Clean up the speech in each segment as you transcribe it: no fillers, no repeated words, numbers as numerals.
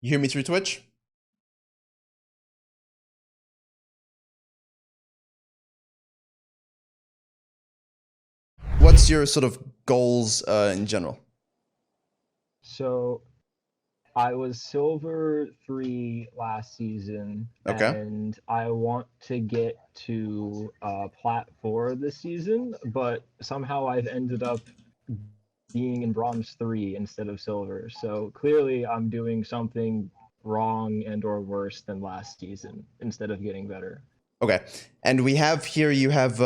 You hear me through Twitch? What's your sort of goals in general? So I was silver 3 last season, Okay. and I want to get to plat 4 this season, but somehow I've ended up being in bronze 3 instead of silver. So clearly I'm doing something wrong and or worse than last season instead of getting better. Okay. And we have here, you have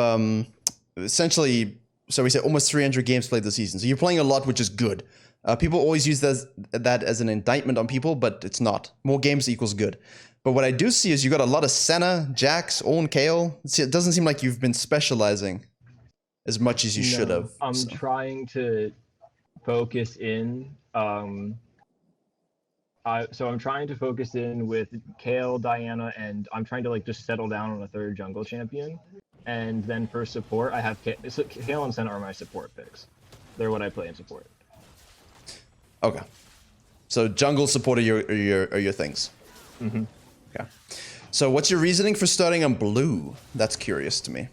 essentially, so we said almost 300 games played this season. So you're playing a lot, which is good. People always use that as an indictment on people, but it's not. More games equals good. But what I do see is you got a lot of Senna, Jax, Owen, Kayle. It doesn't seem like you've been specializing as much as you should have. I'm So. trying to focus in. So I'm trying to focus in with Kayle, Diana, and I'm trying to like just settle down on a third jungle champion. And then for support, I have Kayle and Senna are my support picks. They're what I play in support. Okay. So jungle support are your things. Mm-hmm. Okay. So what's your reasoning for starting on blue? That's curious to me.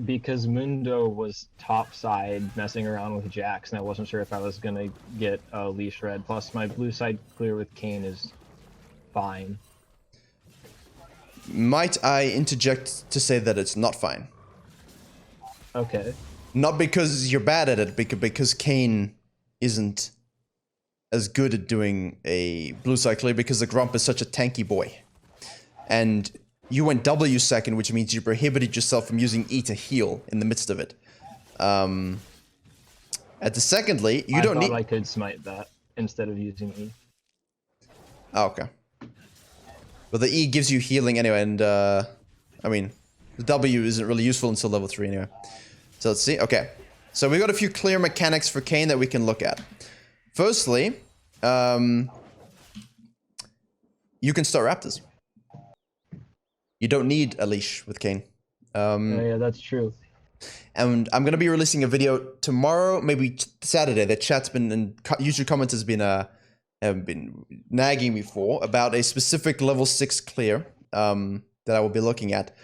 Because Mundo was top side messing around with Jax, and I wasn't sure if I was gonna get leash red. Plus, my blue side clear with Kayn is fine. Might I interject to say that it's not fine? Okay. Not because you're bad at it, because Kayn isn't as good at doing a blue side clear because the Grump is such a tanky boy. And you went W second, which means you prohibited yourself from using E to heal in the midst of it. At the secondly, you don't need... I could smite that instead of using E. Oh, okay. But the E gives you healing anyway, and I mean, the W isn't really useful until level 3 anyway. So let's see. Okay. So we got a few clear mechanics for Kayn that we can look at. Firstly, you can start Raptors. You don't need a leash with Kayn. Yeah, that's true. And I'm going to be releasing a video tomorrow, maybe Saturday. The chat's been, and user comments has been nagging me for about a specific level 6 clear that I will be looking at.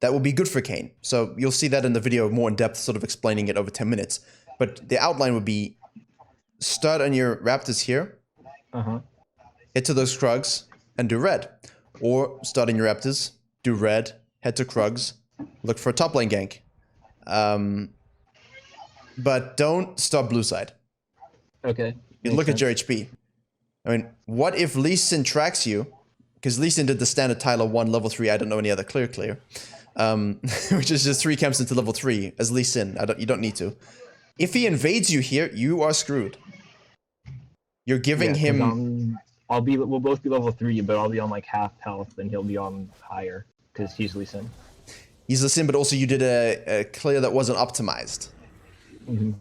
That will be good for Kayn. So you'll see that in the video more in depth, sort of explaining it over 10 minutes. But the outline would be start on your Raptors here, hit to those Krugs, and do red. Or start on your Raptors, do red, head to Krugs, look for a top lane gank. But don't start blue side. Okay. You look at your HP. I mean, what if Lee Sin tracks you? Because Lee Sin did the standard Tyler 1 level 3. I don't know any other clear. Which is just 3 camps into level 3 as Lee Sin. You don't need to. If he invades you here, you are screwed. You're giving him... we'll both be level 3, but I'll be on like half health and he'll be on higher because he's Lee Sin. He's Lee Sin, but also you did a clear that wasn't optimized. Mm-hmm.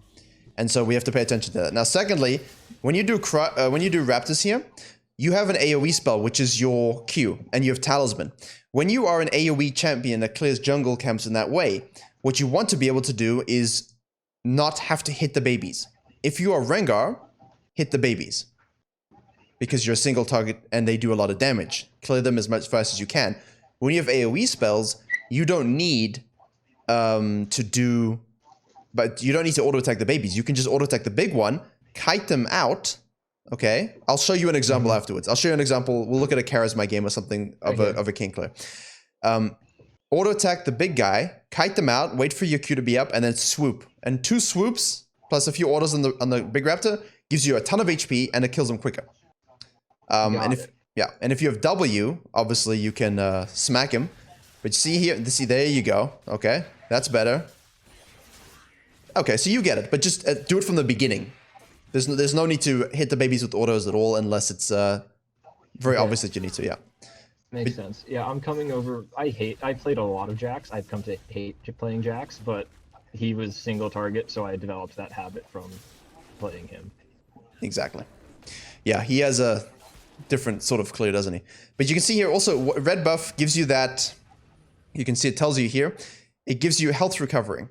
And so we have to pay attention to that. Now, secondly, when you do Raptors here, you have an AoE spell, which is your Q, and you have Talisman. When you are an AoE champion that clears jungle camps in that way, what you want to be able to do is not have to hit the babies. If you are Rengar, hit the babies. Because you're a single target and they do a lot of damage. Clear them as much fast as you can. When you have AoE spells, you don't need to do... But you don't need to auto-attack the babies. You can just auto-attack the big one, kite them out, okay? I'll show you an example afterwards. I'll show you an example. We'll look at a Charisma game or something of a King Clear. Auto-attack the big guy, kite them out, wait for your Q to be up, and then swoop. And 2 swoops, plus a few autos on the big raptor, gives you a ton of HP, and it kills them quicker. And if you have W, obviously you can smack him. But see here, there you go. Okay, that's better. Okay, so you get it, but just do it from the beginning. There's no need to hit the babies with autos at all unless it's very obvious that you need to, yeah. Makes sense. Yeah, I'm coming over. I played a lot of Jax. I've come to hate playing Jax, but he was single target, so I developed that habit from playing him. Exactly. Yeah, he has a different sort of clear, doesn't he? But you can see here also, red buff gives you that, you can see it tells you here, it gives you health recovering.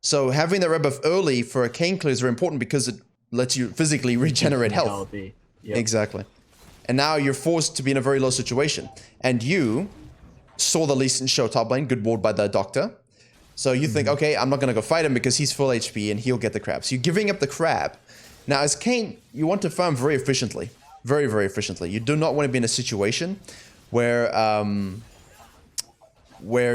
So having the red buff early for a Kayn clear is very important because it lets you physically regenerate health. Yep. Exactly. And now you're forced to be in a very low situation. And you saw the Lee Sin show top lane, good ward by the doctor. So you think, okay, I'm not going to go fight him because he's full HP and he'll get the crab. So you're giving up the crab. Now as Kayn, you want to farm very efficiently. Very, very efficiently. You do not want to be in a situation where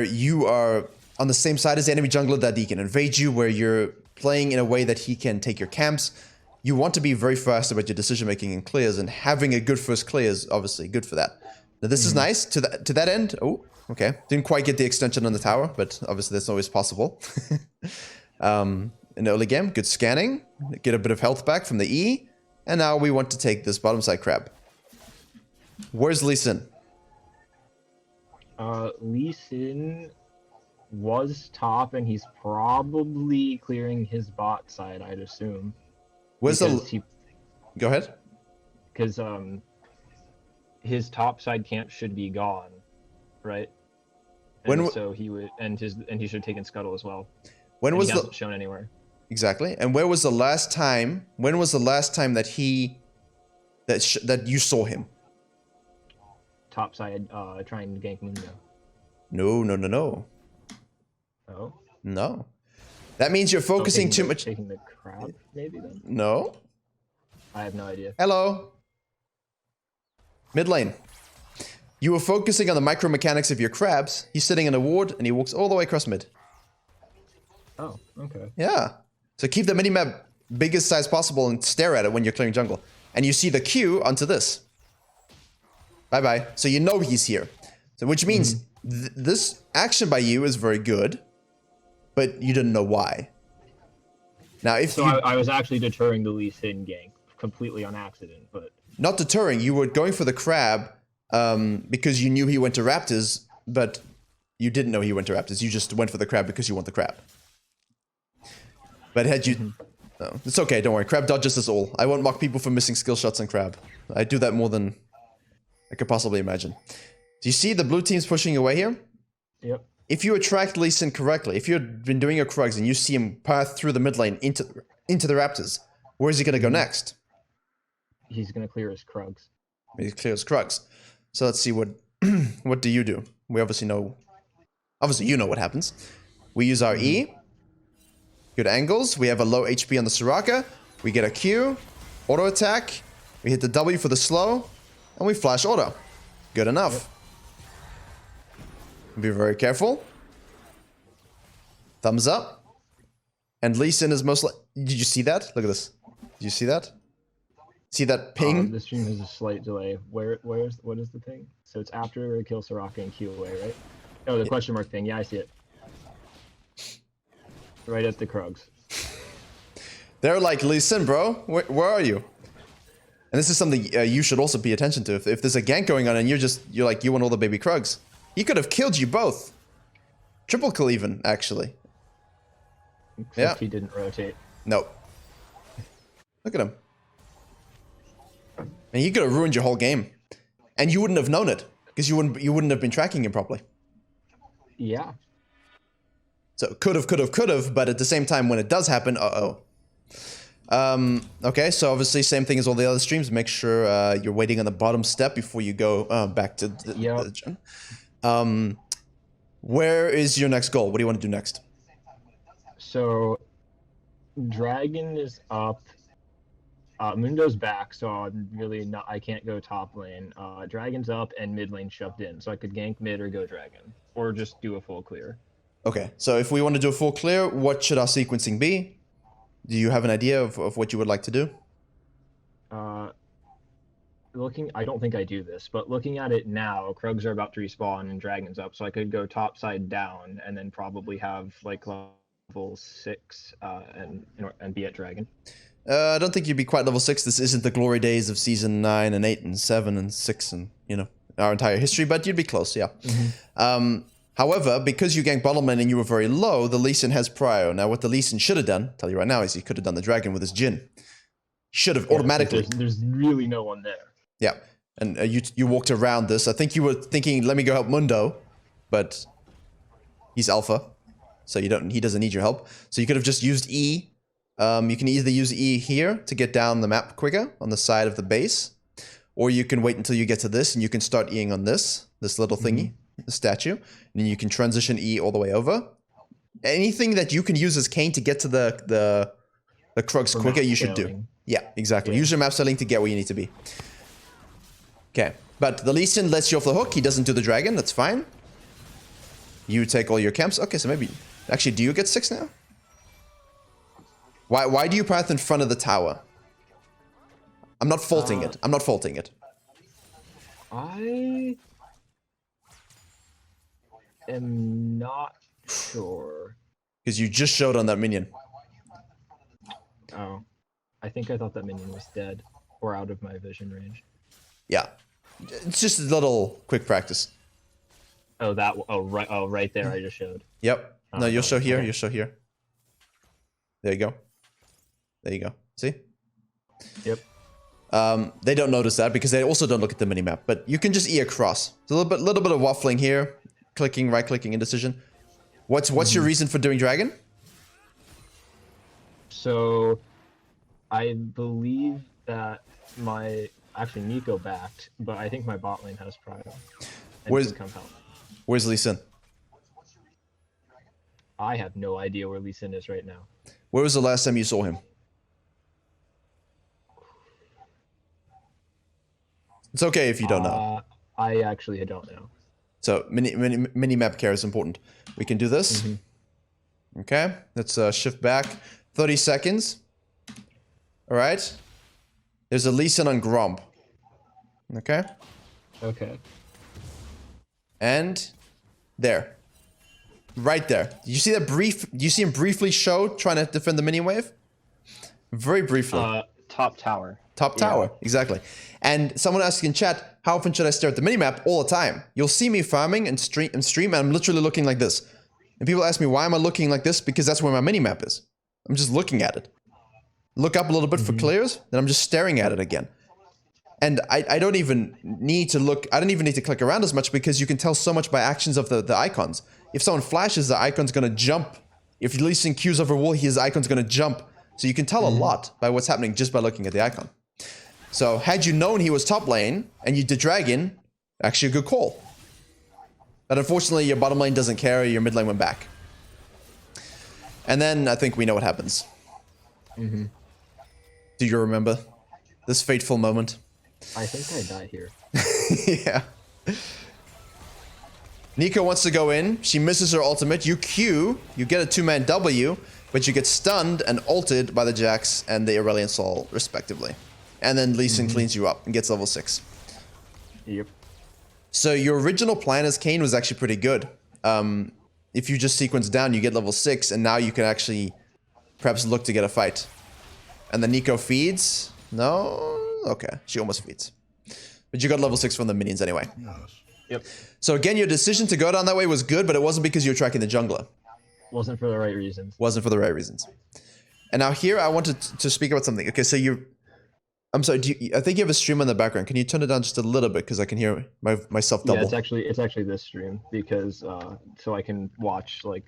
you are on the same side as the enemy jungler that he can invade you, where you're playing in a way that he can take your camps. You want to be very fast about your decision making in clears, and having a good first clear is obviously good for that. Now this is nice to that end. Oh, okay, didn't quite get the extension on the tower, but obviously that's always possible. In the early game, good scanning, get a bit of health back from the E, and now we want to take this bottom side crab. Where's Lee Sin? Lee Sin was top, and he's probably clearing his bot side, I'd assume. Where's Go ahead. Because his top side camp should be gone, right? And so he would, and he should have taken Scuttle as well. When was he hasn't shown anywhere? Exactly. And where was the last time? When was the last time that that you saw him? Top side, trying to gank Mundo. No. Oh. No. That means you're focusing too much. Taking the crab, maybe then? No. I have no idea. Hello. Mid lane. You were focusing on the micro mechanics of your crabs. He's sitting in a ward and he walks all the way across mid. Oh, okay. Yeah. So keep the minimap biggest size possible and stare at it when you're clearing jungle. And you see the Q onto this. Bye-bye. So you know he's here. So which means this action by you is very good, but you didn't know why. Now, if I was actually deterring the Lee Sin gank completely on accident, but not deterring. You were going for the crab because you knew he went to Raptors, but you didn't know he went to Raptors. You just went for the crab because you want the crab. But had you... No, it's okay, don't worry. Crab dodges us all. I won't mock people for missing skill shots on crab. I do that more than I could possibly imagine. Do you see the blue team's pushing away here? Yep. If you attract Lee Sin correctly, if you've been doing your Krugs and you see him path through the mid lane into the Raptors, where is he going to go next? He's going to clear his Krugs. He clears Krugs. So let's see what what do you do? We obviously know. Obviously, you know what happens. We use our E. Good angles. We have a low HP on the Soraka. We get a Q. Auto attack. We hit the W for the slow. And we flash auto. Good enough. Yep. Be very careful. Thumbs up. And Lee Sin is most likely... Did you see that? Look at this. Did you see that? See that ping? The stream has a slight delay. What is the ping? So it's after kill Soraka and Q away, right? Oh, the question mark thing. Yeah, I see it. Right at the Krugs. They're like, Lee Sin, bro. Where are you? And this is something you should also pay attention to. If there's a gank going on and you're like, you want all the baby Krugs. He could have killed you both. Triple kill even, actually. Except he didn't rotate. No. Look at him. And he could have ruined your whole game. And you wouldn't have known it. Because you wouldn't have been tracking him properly. Yeah. So could have, but at the same time when it does happen, okay, so obviously same thing as all the other streams. Make sure you're waiting on the bottom step before you go back to the gym. Where is your next goal? What do you want to do next? So, Dragon is up. Mundo's back, so I'm really not. I can't go top lane. Dragon's up and mid lane shoved in, so I could gank mid or go Dragon, or just do a full clear. Okay, so if we want to do a full clear, what should our sequencing be? Do you have an idea of what you would like to do? I don't think I do this, but looking at it now, Krugs are about to respawn and Dragon's up, so I could go top side down and then probably have like level 6 and be at Dragon. I don't think you'd be quite level 6. This isn't the glory days of season 9 and 8 and 7 and 6 and, our entire history, but you'd be close, yeah. However, because you ganked bottom lane and you were very low, the Lee Sin has prio. Now, what the Lee Sin should have done, tell you right now, is he could have done the dragon with his Jhin. Should have automatically. There's really no one there. Yeah, and you walked around this. I think you were thinking, let me go help Mundo, but he's alpha, so he doesn't need your help. So you could have just used E. You can either use E here to get down the map quicker on the side of the base, or you can wait until you get to this and you can start Eing on this little thingy, the statue, and then you can transition E all the way over. Anything that you can use as Kayn to get to the Krugs quicker, you should do. Yeah, exactly. Use your map selling to get where you need to be. Okay, but the Lee Sin lets you off the hook. He doesn't do the dragon. That's fine. You take all your camps. Okay, so maybe... Actually, do you get 6 now? Why do you path in front of the tower? I'm not faulting it. I'm not faulting it. I am not sure. Because you just showed on that minion. Oh. I think I thought that minion was dead or out of my vision range. Yeah. It's just a little quick practice. Oh, right there I just showed. Yep. No, you'll show here. Okay. You'll show here. There you go. There you go. See? Yep. They don't notice that because they also don't look at the minimap. But you can just E across. It's a little bit of waffling here. Clicking, right-clicking, indecision. What's your reason for doing dragon? So, I believe that actually Nico backed, but I think my bot lane has Prio. Where's Lee Sin? I have no idea where Lee Sin is right now. Where was the last time you saw him? It's okay if you don't know. I actually don't know. So mini map care is important. We can do this. Okay, let's shift back 30 seconds. All right. There's a Lee Sin on Gromp. Okay. Okay. And there. Right there. You see that brief? You see him briefly show trying to defend the minion wave? Very briefly. Top tower. Top tower, exactly. And someone asked in chat, how often should I stare at the minimap? All the time. You'll see me farming and stream, and I'm literally looking like this. And people ask me, why am I looking like this? Because that's where my minimap is. I'm just looking at it. Look up a little bit for clears, then I'm just staring at it again. And I don't even need to look, I don't even need to click around as much because you can tell so much by actions of the icons. If someone flashes, the icon's gonna jump. If Lee Sin Q's over a wall, his icon's gonna jump. So you can tell a lot by what's happening just by looking at the icon. So had you known he was top lane and you did dragon, actually a good call. But unfortunately your bottom lane doesn't care, your mid lane went back. And then I think we know what happens. Do you remember this fateful moment? I think I die here. Yeah. Nico wants to go in, she misses her ultimate, you Q, you get a 2-man W, but you get stunned and ulted by the Jax and the Aurelion Sol, respectively. And then Lee Sin cleans you up and gets level 6. Yep. So your original plan as Kayn was actually pretty good. If you just sequence down, you get level 6, and now you can actually perhaps look to get a fight. And then Nico feeds. No? Okay, she almost feeds. But you got level 6 from the minions anyway. Yep. So again, your decision to go down that way was good, but it wasn't because you were tracking the jungler. Wasn't for the right reasons. Wasn't for the right reasons. And now here I wanted to speak about something. Okay, so I'm sorry, I think you have a stream in the background. Can you turn it down just a little bit because I can hear myself double? Yeah, it's actually this stream because so I can watch like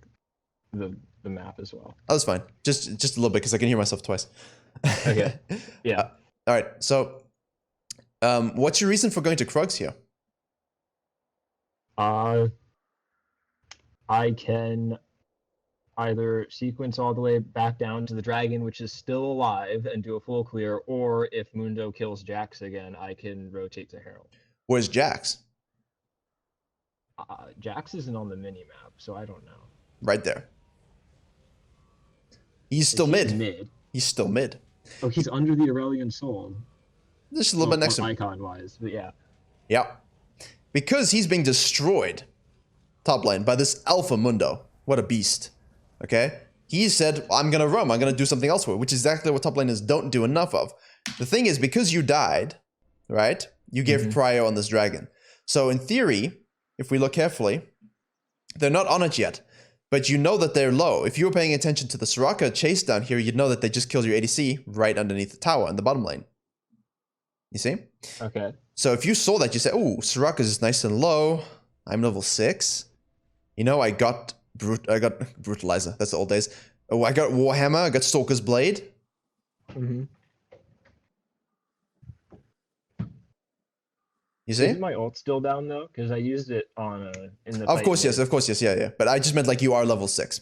the map as well. Oh, that's fine. Just a little bit because I can hear myself twice. Okay. Yeah. All right. So, what's your reason for going to Krugs here? I can either sequence all the way back down to the dragon, which is still alive, and do a full clear, or if Mundo kills Jax again, I can rotate to Herald. Where's Jax? Jax isn't on the mini-map, so I don't know. Right there. He's still mid. He's still mid. Oh, he's under the Aurelion Soul. Just a little bit next to him. Icon-wise, but yeah. Yeah. Because he's being destroyed, top lane, by this Alpha Mundo. What a beast. Okay? He said, I'm going to roam. I'm going to do something else with it, which is exactly what top laners don't do enough of. The thing is, because you died, right? You gave Prio on this dragon. So in theory, if we look carefully, they're not on it yet. But you know that they're low. If you were paying attention to the Soraka chase down here, you'd know that they just killed your ADC right underneath the tower in the bottom lane. You see? Okay. So if you saw that, you say, oh, Soraka's is nice and low. I'm level 6. You know, I got Brutalizer. That's the old days. Oh, I got Warhammer. I got Stalker's Blade. You see? Isn't my ult still down though? Because I used it on in the Of fight course, yes. mid. Of course, yes. Yeah, yeah. But I just meant like you are level 6.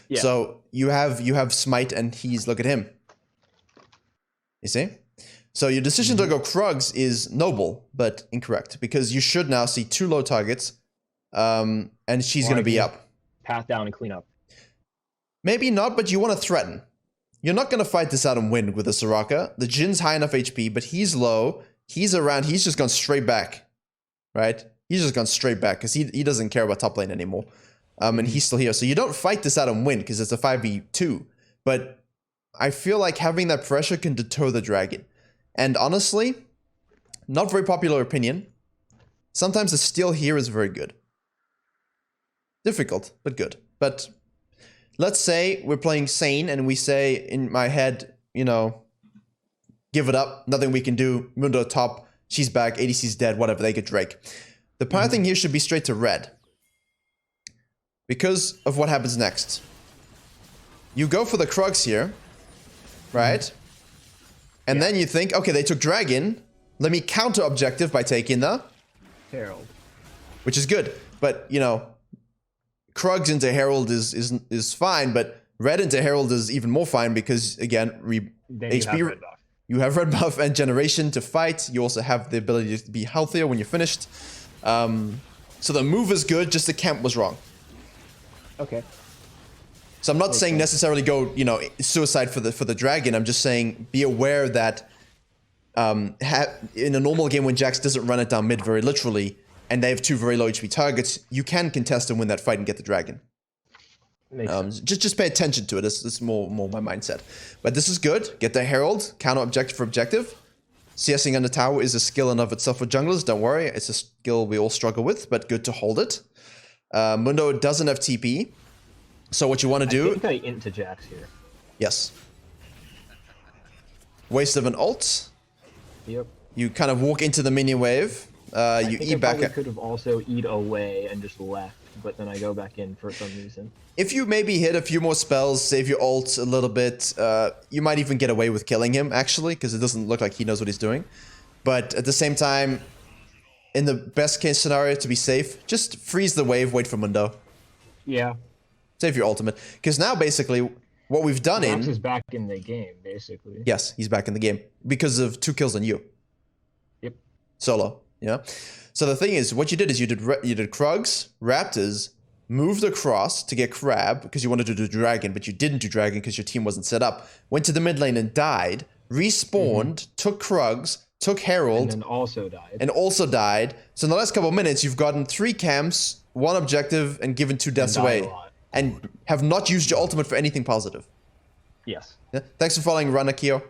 Yeah. So you have smite, and he's look at him. You see? So your decision to go Krugs is noble, but incorrect because you should now see 2 low targets, and she's Or going I to be can up. path down and clean up. Maybe not, but you want to threaten. You're not going to fight this out and win with the Soraka. The Jin's high enough HP, but he's low. He's around. He's just gone straight back, right? He's just gone straight back because he doesn't care about top lane anymore. And he's still here. So you don't fight this out and win because it's a 5v2. But I feel like having that pressure can deter the dragon. And honestly, not very popular opinion. Sometimes the steal here is very good. Difficult, but good. But let's say we're playing Sane and we say in my head, you know, give it up. Nothing we can do. Mundo top. She's back. ADC's dead. Whatever. They get Drake. The part thing here should be straight to red. Because of what happens next. You go for the Krugs here. Right? And then you think, okay, they took Dragon. Let me counter objective by taking the Herald. Which is good. But, you know, Krugs into Herald is fine, but red into Herald is even more fine because, again, Then HP, you have red buff. you have red buff and generation to fight. You also have the ability to be healthier when you're finished. So the move is good, just the camp was wrong. Okay. So I'm not saying necessarily go, you know, suicide for the dragon. I'm just saying be aware that in a normal game when Jax doesn't run it down mid very literally, and they have 2 very low HP targets, you can contest and win that fight and get the dragon. Just pay attention to it. It's more my mindset. But this is good. Get the Herald, counter objective for objective. CSing under tower is a skill in of itself for junglers. Don't worry, it's a skill we all struggle with, but good to hold it. Mundo doesn't have TP. So what you want to do... I think I into Jax here. Yes. Waste of an ult. Yep. You kind of walk into the minion wave. You I E back. I could have also eat away and just left, but then I go back in for some reason. If you maybe hit a few more spells, save your ult a little bit, you might even get away with killing him, actually, because it doesn't look like he knows what he's doing. But at the same time, in the best case scenario, to be safe, just freeze the wave, wait for Mundo. Yeah. Save your ultimate. Because now, basically, what we've done Jax is back in the game, basically. Yes, he's back in the game. Because of 2 kills on you. Yep. Solo, yeah? So the thing is, what you did is you did Krugs, Raptors, moved across to get Crab, because you wanted to do Dragon, but you didn't do Dragon because your team wasn't set up. Went to the mid lane and died. Respawned, took Krugs, took Herald. And then also died. And also died. So in the last couple of minutes, you've gotten 3 camps, 1 objective, and given 2 deaths away. And have not used your ultimate for anything positive. Yes. Yeah? Thanks for following Run, Akio.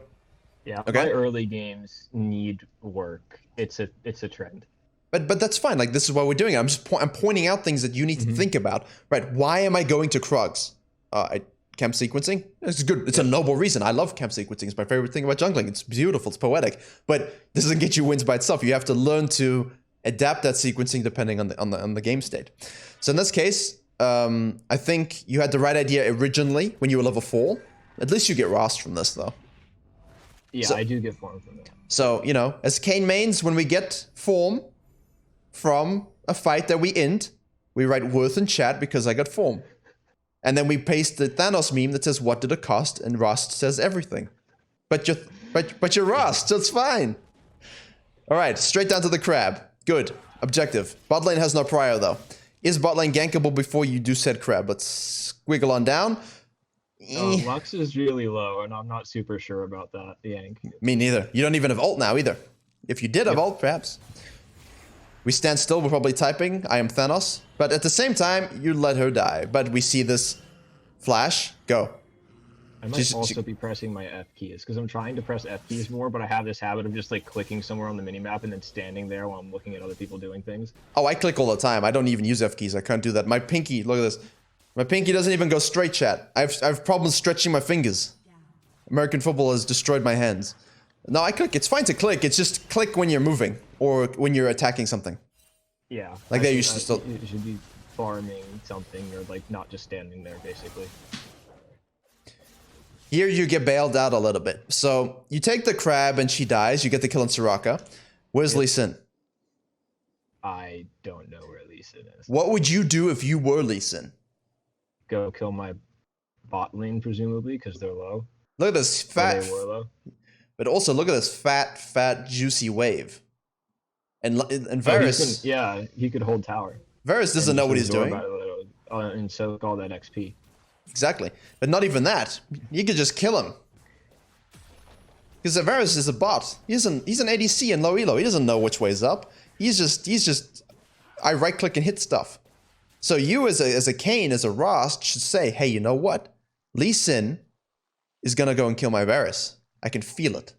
Yeah, Okay. my early games need work. It's a trend. But that's fine. Like, this is why we're doing it. I'm pointing out things that you need to think about. Right? Why am I going to Krugs? Camp sequencing? It's good. It's a noble reason. I love camp sequencing. It's my favorite thing about jungling. It's beautiful. It's poetic. But this doesn't get you wins by itself. You have to learn to adapt that sequencing depending on the game state. So in this case, I think you had the right idea originally when you were level 4. At least you get Rost from this, though. Yeah, So- I do get form from that. So, you know, as Kayn mains, when we get form from a fight that we int, we write worth in chat because I got form. And then we paste the Thanos meme that says, what did it cost? And Rost says everything. But you're Rost, so it's fine. All right, straight down to the crab. Good. Objective. Bot lane has no prior, though. Is bot lane gankable before you do said crab? Let's squiggle on down. Lux is really low, and I'm not super sure about that yank. Me neither. You don't even have ult now, either. If you did have ult, perhaps. We stand still, we're probably typing, I am Thanos. But at the same time, you let her die. But we see this flash. Go. I might also be pressing my F keys, because I'm trying to press F keys more, but I have this habit of just like clicking somewhere on the minimap and then standing there while I'm looking at other people doing things. Oh, I click all the time. I don't even use F keys. I can't do that. My pinky, look at this. My pinky doesn't even go straight, chat. I have problems stretching my fingers. American football has destroyed my hands. No, I click. It's fine to click. It's just click when you're moving or when you're attacking something. Yeah. Like they used to still. You should be farming something or like not just standing there, basically. Here you get bailed out a little bit. So you take the crab and she dies. You get the kill on Soraka. Where's Lee Sin? I don't know where Lee Sin is. What would you do if you were Lee Sin? Go kill my bot lane, presumably, because they're low. Look at this Or fat, they were low. but also look at this fat, juicy wave. And Oh, Varus, he could hold tower. Varus doesn't And know just what he's absorb doing. out of it, and soak all that XP. Exactly. But not even that. You could just kill him. Because Varus is a bot. He's an ADC in low elo. He doesn't know which way is up. He's just I right click and hit stuff. So you as a Kayn, as a Rast, should say, hey, you know what? Lee Sin is gonna go and kill my Varus. I can feel it.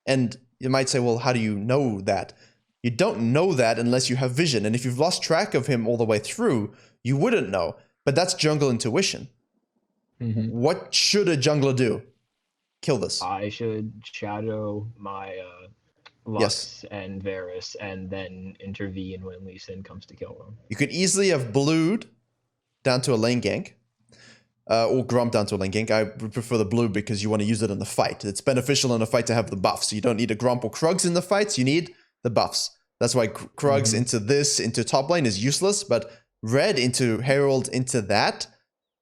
And you might say, well, how do you know that? You don't know that unless you have vision. And if you've lost track of him all the way through, you wouldn't know. But that's jungle intuition. Mm-hmm. What should a jungler do? Kill this. I should shadow my Lux and Varus and then intervene when Lee Sin comes to kill them. You could easily have blued down to a lane gank. Or Grump down to a lane gank. I would prefer the blue because you want to use it in the fight. It's beneficial in a fight to have the buffs. You don't need a Grump or Krugs in the fights. You need the buffs. That's why Krugs into top lane is useless. But red into Herald into that.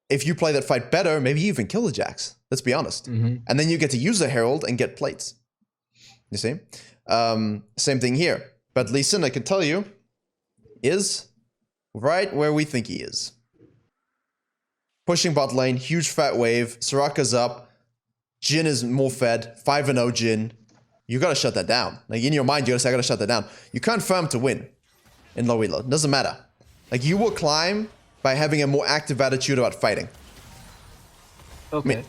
If you play that fight better, maybe you even kill the Jax. Let's be honest. And then you get to use a Herald and get plates. You see? Same thing here. But Lee Sin, I can tell you, is right where we think he is. Pushing bot lane, huge fat wave. Soraka's up. Jhin is more fed. 5-0 Jhin. You gotta shut that down. Like in your mind, you gotta say, I gotta shut that down. You can't farm to win in low elo. It doesn't matter. Like you will climb by having a more active attitude about fighting. Okay.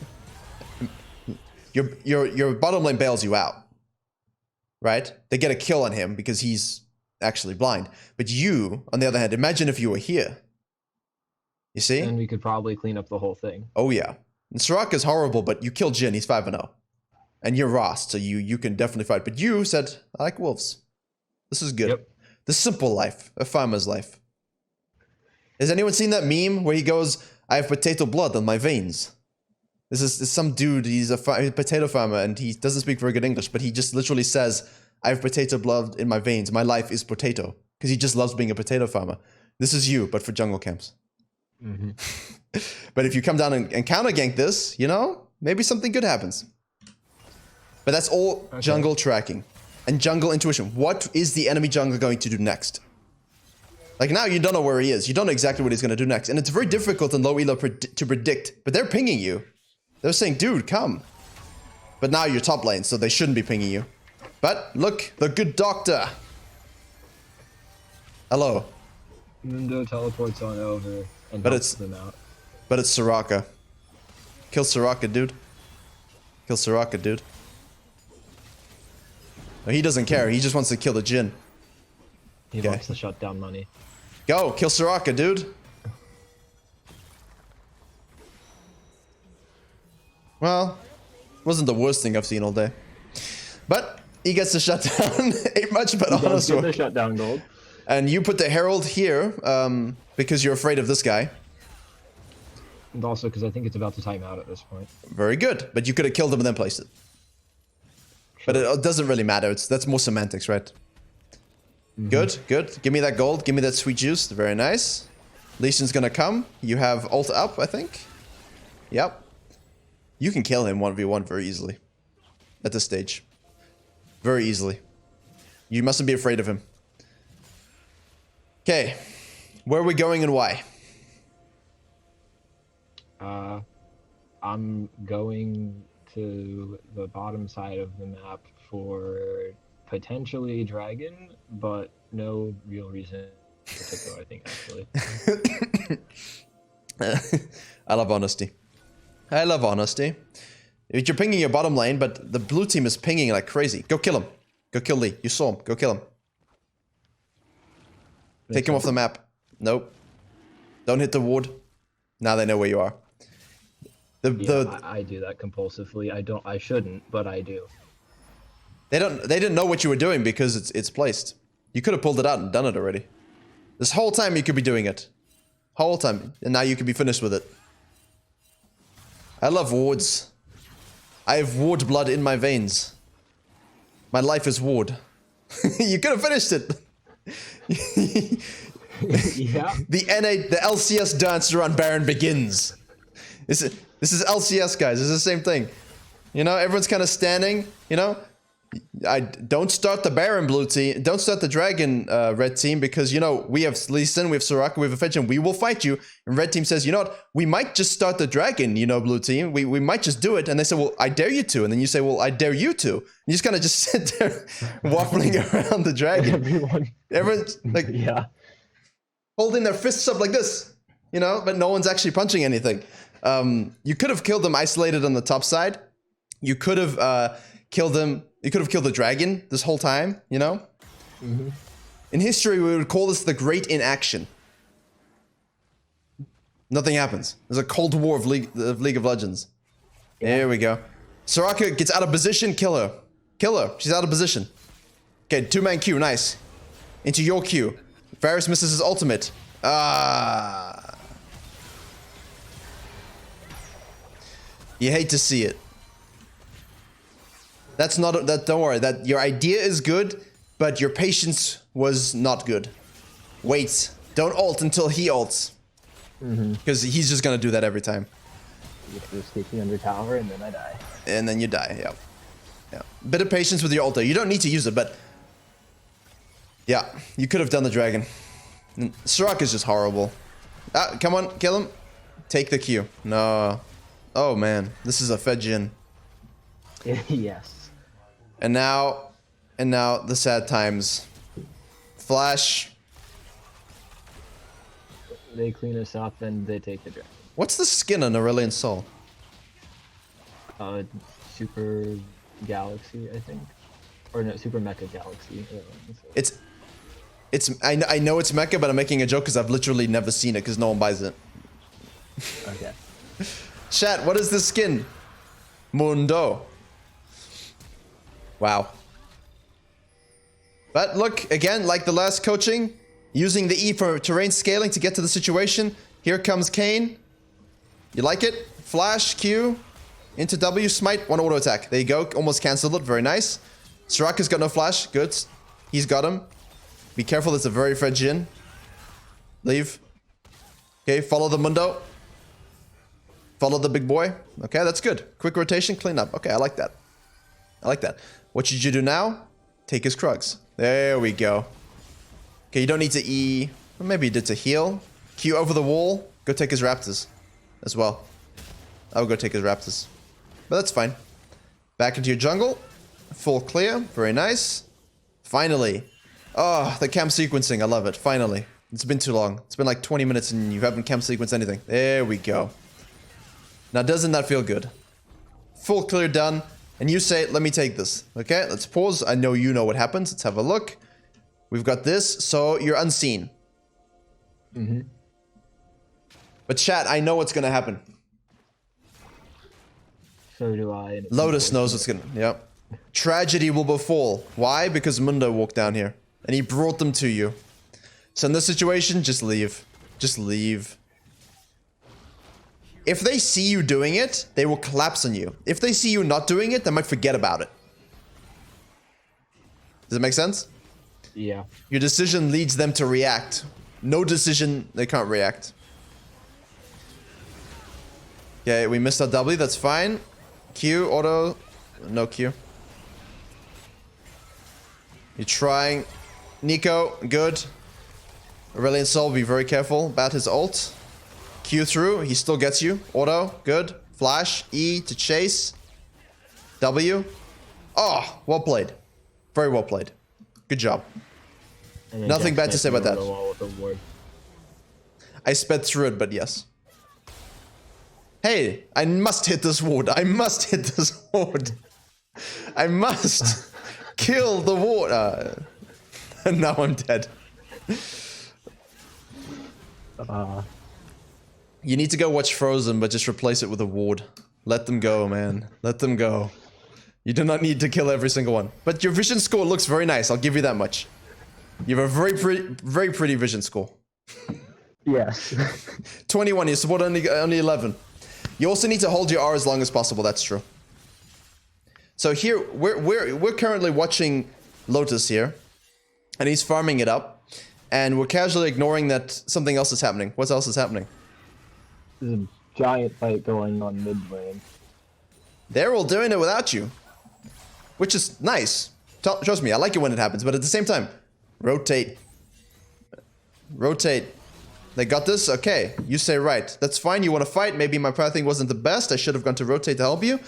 I mean, your bottom lane bails you out. Right? They get a kill on him because he's actually blind. But you, on the other hand, imagine if you were here. You see? And we could probably clean up the whole thing. Oh yeah. And Soraka's horrible, but you kill Jhin, he's 5-0. And you're Rast, so you can definitely fight. But you said, I like wolves. This is good. Yep. The simple life, a farmer's life. Has anyone seen that meme where he goes, I have potato blood on my veins? This is some dude, he's a potato farmer, and he doesn't speak very good English, but he just literally says, I have potato blood in my veins. My life is potato. Because he just loves being a potato farmer. This is you, but for jungle camps. But if you come down and counter gank this, you know, maybe something good happens. But that's all jungle tracking and jungle intuition. What is the enemy jungler going to do next? Like now you don't know where he is. You don't know exactly what he's going to do next. And it's very difficult in low elo to predict. But they're pinging you. They're saying, dude, come. But now you're top lane, so they shouldn't be pinging you. But look, the good doctor. Hello. Mundo teleports on over and But helps them out. But it's Soraka. Kill Soraka, dude. Kill Soraka, dude. No, he doesn't care. He just wants to kill the Jhin. He wants to shut down money. Go, kill Soraka, dude. Well, wasn't the worst thing I've seen all day. But he gets the shutdown. Ain't much but honest Get work. the shutdown gold. And you put the Herald here because you're afraid of this guy. And also because I think it's about to time out at this point. Very good. But you could have killed him and then placed it. But it doesn't really matter. That's more semantics, right? Good, good. Give me that gold. Give me that sweet juice. Very nice. Lee Sin's gonna come. You have ult up, I think. Yep. You can kill him 1v1 very easily. At this stage. Very easily. You mustn't be afraid of him. Okay. Where are we going and why? I'm going to the bottom side of the map for potentially dragon, but no real reason in particular, I think, actually. I love honesty. I love honesty. You're pinging your bottom lane, but the blue team is pinging like crazy. Go kill him. Go kill Lee. You saw him. Go kill him. Take him off the map. Nope. Don't hit the ward. Now they know where you are. I do that compulsively. I shouldn't, but I do. They didn't know what you were doing because it's placed. You could have pulled it out and done it already. This whole time you could be doing it. Whole time. And now you could be finished with it. I love wards. I have ward blood in my veins. My life is ward. You could have finished it. Yeah. The LCS dance around Baron begins. This is LCS, guys. This is the same thing. You know, everyone's kind of standing. You know, I don't start the Baron blue team. Don't start the Dragon red team because you know we have Lee Sin, we have Soraka, we have Fetch, and we will fight you. And red team says, you know what? We might just start the Dragon. You know, blue team. We might just do it. And they say, well, I dare you to. And then you say, well, I dare you to. And you just kind of just sit there waffling around the Dragon. Everyone's like, Yeah. holding their fists up like this, you know, but no one's actually punching anything. You could have killed them isolated on the top side. You could have killed them. You could have killed the dragon this whole time, you know? Mm-hmm. In history, we would call this the Great Inaction. Nothing happens. There's a Cold War of League of Legends. Yeah. There we go. Soraka gets out of position. Kill her. Kill her. She's out of position. Okay, two-man Q. Nice. Into your Q. Varus misses his ultimate. Ah. You hate to see it. That's not that. Don't worry. That your idea is good, but your patience was not good. Wait. Don't ult until he ults. Because he's just gonna do that every time. You have to escape the under tower, and then I die. And then you die. Yeah. Yeah. Bit of patience with your ult. You don't need to use it, but yeah, you could have done the dragon. Soraka's just horrible. Ah, come on, kill him. Take the Q. No. Oh man, this is a Fedjin. Yes. And now the sad times. Flash. They clean us up and they take the dragon. What's the skin on Aurelion Sol? Super Galaxy, I think. Or no, Super Mecha Galaxy. I know it's Mecha, but I'm making a joke because I've literally never seen it because no one buys it. Okay. Chat, what is this skin? Mundo. Wow. But look, again, like the last coaching, using the E for terrain scaling to get to the situation. Here comes Kayn. You like it? Flash, Q, into W, smite, one auto attack. There you go, almost cancelled it, very nice. Soraka's got no flash, good. He's got him. Be careful, it's a very Fred Jin. Leave. Okay, follow the Mundo. Follow the big boy. Okay, that's good. Quick rotation, clean up. Okay, I like that. I like that. What should you do now? Take his Krugs. There we go. Okay, you don't need to E. Well, maybe you did to heal. Q over the wall. Go take his Raptors as well. I'll go take his Raptors. But that's fine. Back into your jungle. Full clear. Very nice. Finally. Oh, the camp sequencing. I love it. Finally. It's been too long. It's been like 20 minutes and you haven't camp sequenced anything. There we go. Now, doesn't that feel good? Full clear done. And you say, let me take this. Okay, let's pause. I know you know what happens. Let's have a look. We've got this. So you're unseen. Mm-hmm. But chat, I know what's going to happen. So do I. Lotus knows what's going to... Yep. Tragedy will befall. Why? Because Mundo walked down here. And he brought them to you. So in this situation, just leave. Just leave. If they see you doing it, they will collapse on you. If they see you not doing it, they might forget about it. Does it make sense? Yeah. Your decision leads them to react. No decision, they can't react. Okay, we missed our W, that's fine. Q, auto, no Q. You're trying. Nico, good. Aurelion Sol, be very careful about his ult. Q through, he still gets you. Auto, good. Flash, E to chase. W. Oh, well played. Very well played. Good job. Nothing bad to say about that. I sped through it, but yes. Hey, I must hit this ward. I must hit this ward. I must kill the ward. And now I'm dead. You need to go watch Frozen, but just replace it with a ward. Let them go, man. Let them go. You do not need to kill every single one. But your vision score looks very nice. I'll give you that much. You have a very pretty vision score. Yes. 21. You support only 11. You also need to hold your R as long as possible. That's true. So here we're currently watching Lotus here. and he's farming it up, and we're casually ignoring that something else is happening. What else is happening? There's a giant fight going on mid lane. They're all doing it without you, which is nice. Trust me, I like it when it happens, but at the same time, rotate. Rotate. They got this? Okay, you say right. That's fine, you want to fight. Maybe my pathing wasn't the best. I should have gone to rotate to help you.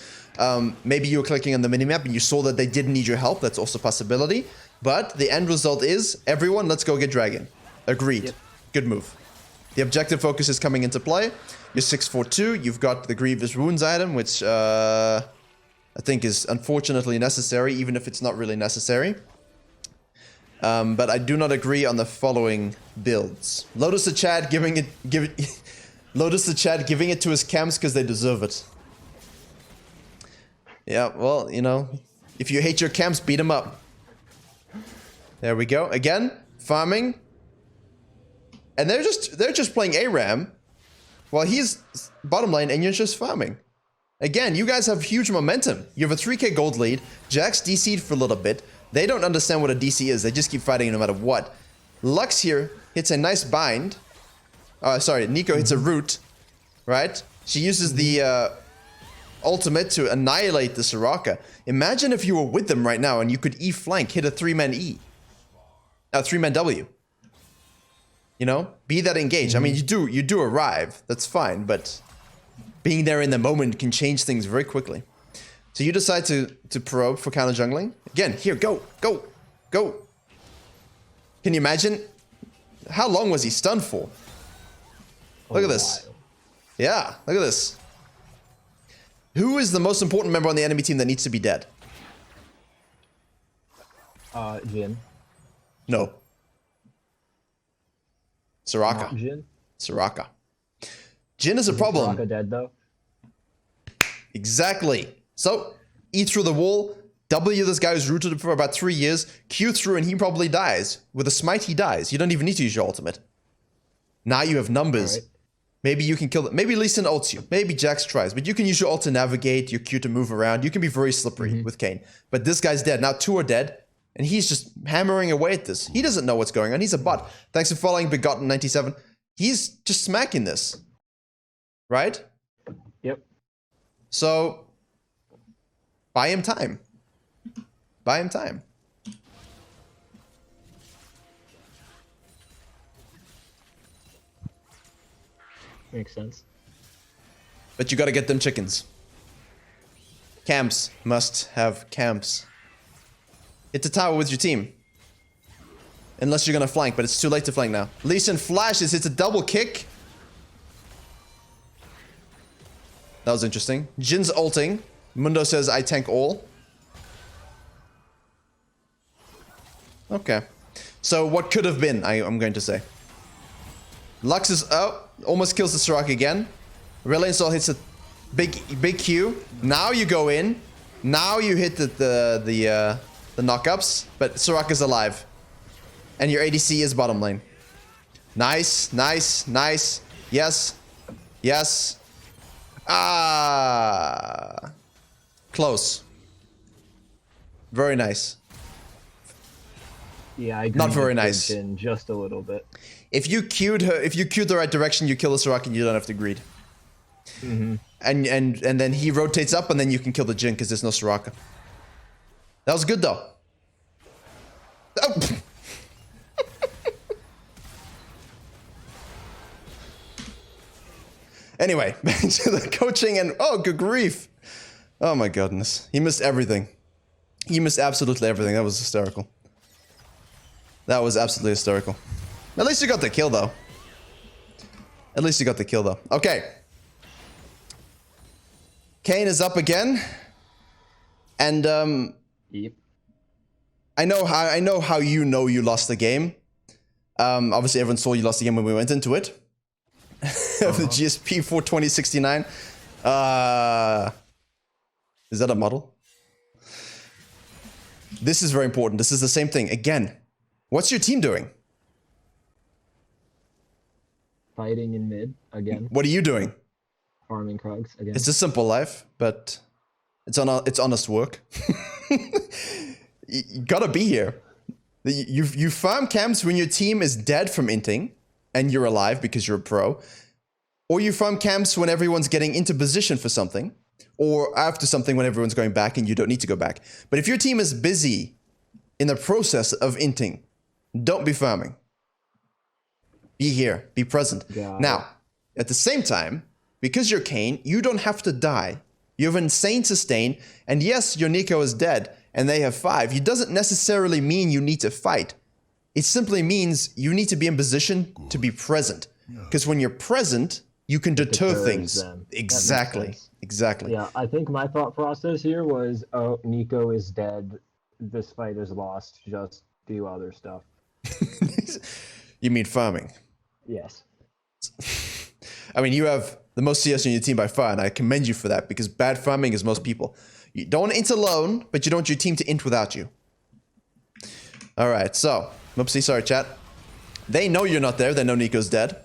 Maybe you were clicking on the minimap and you saw that they didn't need your help. That's also a possibility. But the end result is, everyone, let's go get Dragon. Agreed. Yep. Good move. The objective focus is coming into play. You're 642. You've got the Grievous Wounds item, which I think is unfortunately necessary, even if it's not really necessary. But I do not agree on the following builds. Lotus the Chad giving it Lotus the Chad giving it to his camps because they deserve it. Yeah, well, you know, if you hate your camps, beat them up. There we go. Again, farming. And they're just playing ARAM while he's bottom lane and you're just farming. Again, you guys have huge momentum. You have a 3k gold lead. Jax DC'd for a little bit. They don't understand what a DC is. They just keep fighting no matter what. Lux here hits a nice bind. Sorry, Nico hits a root, right? She uses the ultimate to annihilate the Soraka. Imagine if you were with them right now and you could E-flank, hit a 3-man E. 3-man W. You know? Be that engaged. I mean, you do arrive. That's fine, but being there in the moment can change things very quickly. So you decide to probe for counter jungling. Again, here, go. Can you imagine? How long was he stunned for? Look at this. Yeah, look at this. Who is the most important member on the enemy team that needs to be dead? Jhin. No. Soraka. Not Jhin. Soraka. Jhin is a problem. Soraka dead though. Exactly. So, E through the wall, W this guy who's rooted for about 3 years, Q through and he probably dies. With a smite he dies. You don't even need to use your ultimate. Now you have numbers. Right. Maybe you can kill them. Maybe Lee Sin ults you. Maybe Jax tries. But you can use your ult to navigate, your Q to move around. You can be very slippery with Kayn. But this guy's dead. Now 2 are dead. And he's just hammering away at this. He doesn't know what's going on. He's a bot. Thanks for following Begotten97. He's just smacking this. Right? Yep. So, buy him time. Buy him time. Makes sense. But you gotta get them chickens. Camps must have camps. Hit the tower with your team. Unless you're gonna flank, but it's too late to flank now. Lee Sin flashes, hits a double kick. That was interesting. Jin's ulting. Mundo says, I tank all. Okay. So what could have been, I'm going to say. Lux is, almost kills the Soraka again. Relay Soul hits a big Q. Now you go in. Now you hit the knockups, but Soraka's alive. And your ADC is bottom lane. Nice. Yes. Close. Very nice. Yeah, I agree. Not very nice. Just a little bit. If you queued the right direction, you kill the Soraka and you don't have to greed. And then he rotates up and then you can kill the Jhin because there's no Soraka. That was good though. Oh. Anyway, back to the coaching and oh, good grief. Oh my goodness. He missed everything. He missed absolutely everything. That was hysterical. That was absolutely hysterical. At least you got the kill though. Okay. Kayn is up again. And yep. I know how you know you lost the game. Obviously everyone saw you lost the game when we went into it. The GSP for 2069. Is that a model? This is very important. This is the same thing. Again, what's your team doing? Fighting in mid again. What are you doing? Farming Krugs again. It's a simple life, but it's honest work. You gotta be here. You farm camps when your team is dead from inting and you're alive because you're a pro, or you farm camps when everyone's getting into position for something, or after something when everyone's going back and you don't need to go back. But if your team is busy in the process of inting, don't be farming. Be here, be present. Now, at the same time, because you're Kayn, you don't have to die. You have insane sustain, and yes, your Nico is dead, and they have 5. It doesn't necessarily mean you need to fight. It simply means you need to be in position to be present. Because when you're present, you can deter things. Exactly. Exactly. Yeah, I think my thought process here was, oh, Nico is dead. This fight is lost. Just do other stuff. You mean farming? Yes. I mean, you have the most CS on your team by far, and I commend you for that, because bad farming is most people. You don't want to int alone, but you don't want your team to int without you. Alright, so, whoopsie, sorry chat. They know you're not there, they know Nico's dead.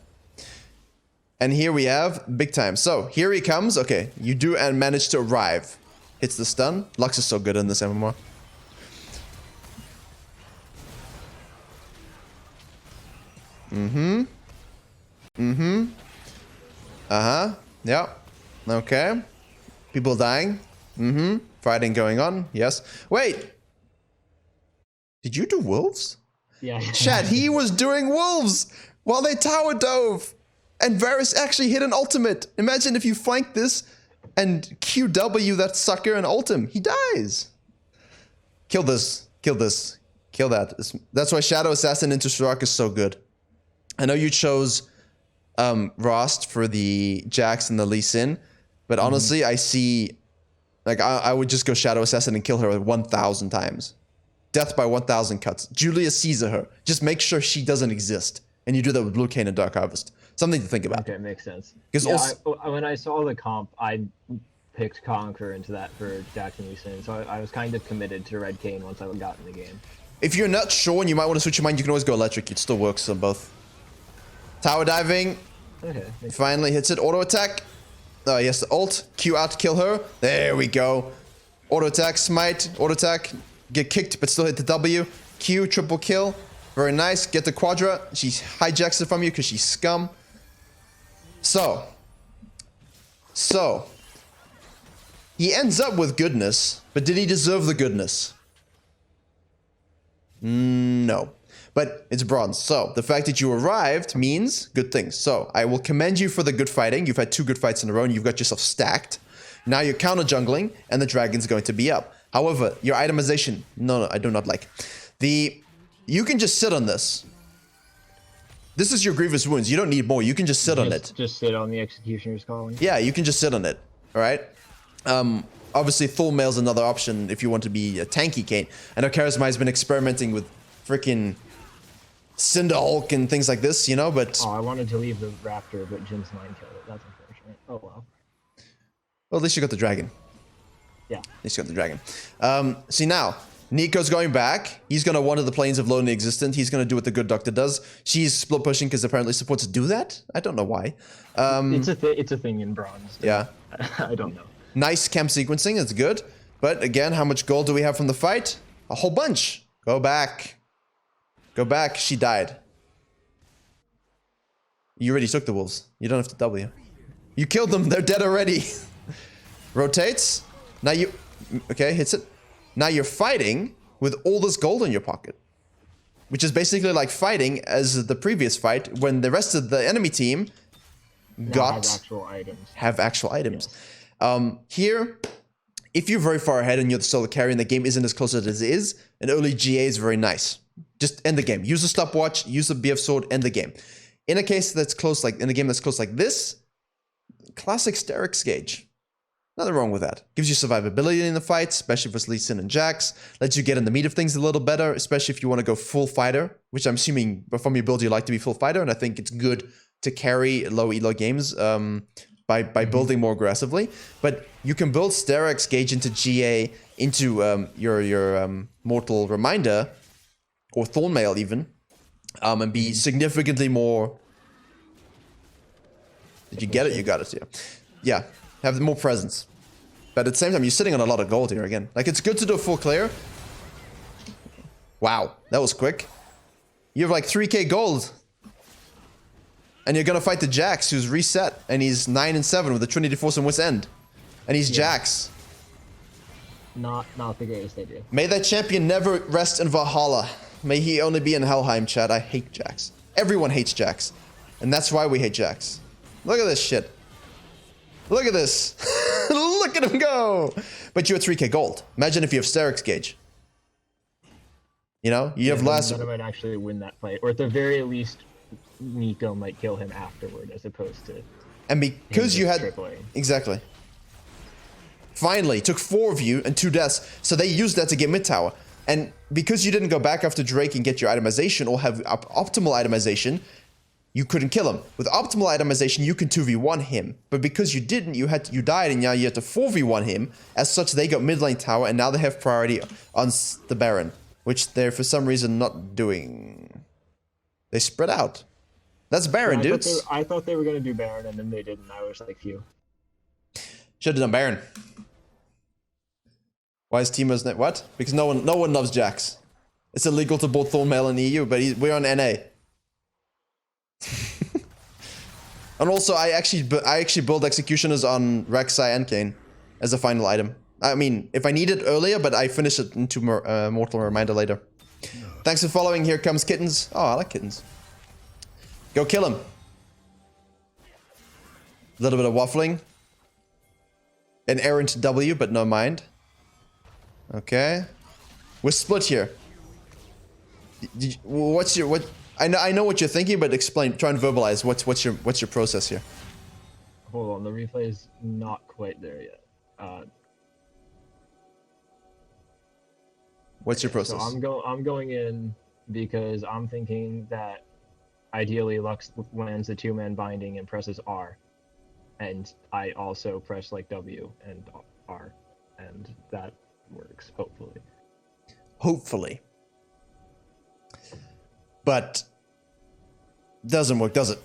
And here we have big time. So, here he comes. Okay, you do and manage to arrive. Hits the stun. Lux is so good in this MMR. Yeah. Okay. People dying. Fighting going on. Yes. Wait. Did you do wolves? Yeah. Chat, he was doing wolves while they tower dove. And Varus actually hit an ultimate. Imagine if you flank this and QW that sucker and ult him. He dies. Kill this. Kill this. Kill that. That's why Shadow Assassin into Shrock is so good. I know you chose Rost for the Jax and the Lee Sin, but honestly, I see... Like, I would just go Shadow Assassin and kill her 1,000 times. Death by 1,000 cuts. Julius Caesar her. Just make sure she doesn't exist. And you do that with Blue Kayn and Dark Harvest. Something to think about. Okay, makes sense. Because yeah, when I saw the comp, I picked Conquer into that for Jackson Lee Sin, so I was kind of committed to Red Kayn once I got in the game. If you're not sure and you might want to switch your mind, you can always go electric. It still works on both. Tower diving. Okay. Finally hits it. Auto attack. Oh, yes, the ult. Q out to kill her. There we go. Auto attack, smite, auto attack. Get kicked, but still hit the W. Q, triple kill. Very nice. Get the Quadra. She hijacks it from you because she's scum. So, he ends up with goodness, but did he deserve the goodness? No. But it's bronze. So, the fact that you arrived means good things. So, I will commend you for the good fighting. You've had 2 good fights in a row and you've got yourself stacked. Now you're counter jungling and the dragon's going to be up. However, your itemization, no, I do not like. You can just sit on this. This is your grievous wounds. You don't need more. You can just sit on it. Just sit on the executioner's calling. Yeah, you can just sit on it. All right. Obviously, Thornmail's another option if you want to be a tanky Kayn. I know Charisma has been experimenting with freaking Cinder Hulk and things like this, you know, but... Oh, I wanted to leave the Raptor, but Jin's 9 killed it. That's unfortunate. Oh, well. Well, at least you got the dragon. Yeah. At least you got the dragon. See, now, Nico's going back. He's going to wander the plains of Lonely Existent. He's going to do what the good doctor does. She's split pushing because apparently supports do that. I don't know why. It's a thing in bronze. Yeah. I don't know. Nice camp sequencing. It's good. But again, how much gold do we have from the fight? A whole bunch. Go back. Go back. She died. You already took the wolves. You don't have to W. You killed them. They're dead already. Rotates. Now you... Okay, hits it. Now you're fighting with all this gold in your pocket. Which is basically like fighting as the previous fight when the rest of the enemy team Have actual items. Have actual items. Yes. Here, if you're very far ahead and you're the solo carry and the game isn't as close as it is, an early GA is very nice. Just end the game. Use a stopwatch, use a BF sword, end the game. In a case that's close, like in a game that's close like this, classic Sterix gauge. Nothing wrong with that. Gives you survivability in the fight, especially for Lee Sin and Jax. Lets you get in the meat of things a little better, especially if you want to go full fighter, which I'm assuming from your build you like to be full fighter, and I think it's good to carry low elo games by building more aggressively. But you can build Sterix gauge into GA, into your Mortal Reminder, or Thornmail even, and be significantly more... Did you get it? You got it, yeah. Yeah, have more presence. But at the same time, you're sitting on a lot of gold here again. Like, it's good to do a full clear. Wow, that was quick. You have like 3k gold. And you're gonna fight the Jax, who's reset, and he's 9 and 7 with the Trinity Force and Wit's End. And he's Jax. Not the greatest idea. May that champion never rest in Valhalla. May he only be in Helheim, chat. I hate Jax. Everyone hates Jax. And that's why we hate Jax. Look at this shit. Look at this. Look at him go. But you're at 3k gold. Imagine if you have Sterix Gauge. You know, you have less. Then I might actually win that fight. Or at the very least, Nico might kill him afterward as opposed to. And because you had. AAA. Exactly. Finally, took 4 of you and 2 deaths. So they used that to get mid tower. And because you didn't go back after Drake and get your itemization or have optimal itemization, you couldn't kill him. With optimal itemization, you can 2v1 him. But because you didn't, you died, and now you had to 4v1 him. As such, they got mid lane tower, and now they have priority on the Baron, which they're for some reason not doing. They spread out. That's Baron, dudes. I thought they were going to do Baron, and then they didn't. I was like, phew. Should have done Baron. Why is Teemo's net? What? Because no one loves Jax. It's illegal to board Thornmail in EU, but we're on NA. And also, I actually build Executioners on Rek'Sai and Kayn as a final item. I mean, if I need it earlier, but I finish it into Mortal Reminder later. Thanks for following. Here comes Kittens. Oh, I like Kittens. Go kill him. A little bit of waffling. An errant W, but no mind. Okay. We're split here. What? I know what you're thinking, but explain. Try and verbalize. What's your process here? Hold on, the replay is not quite there yet. What's your process? So I'm going in because I'm thinking that ideally Lux lands the 2-man binding and presses R, and I also press like W and R, and that works hopefully. Hopefully. But doesn't work, does it?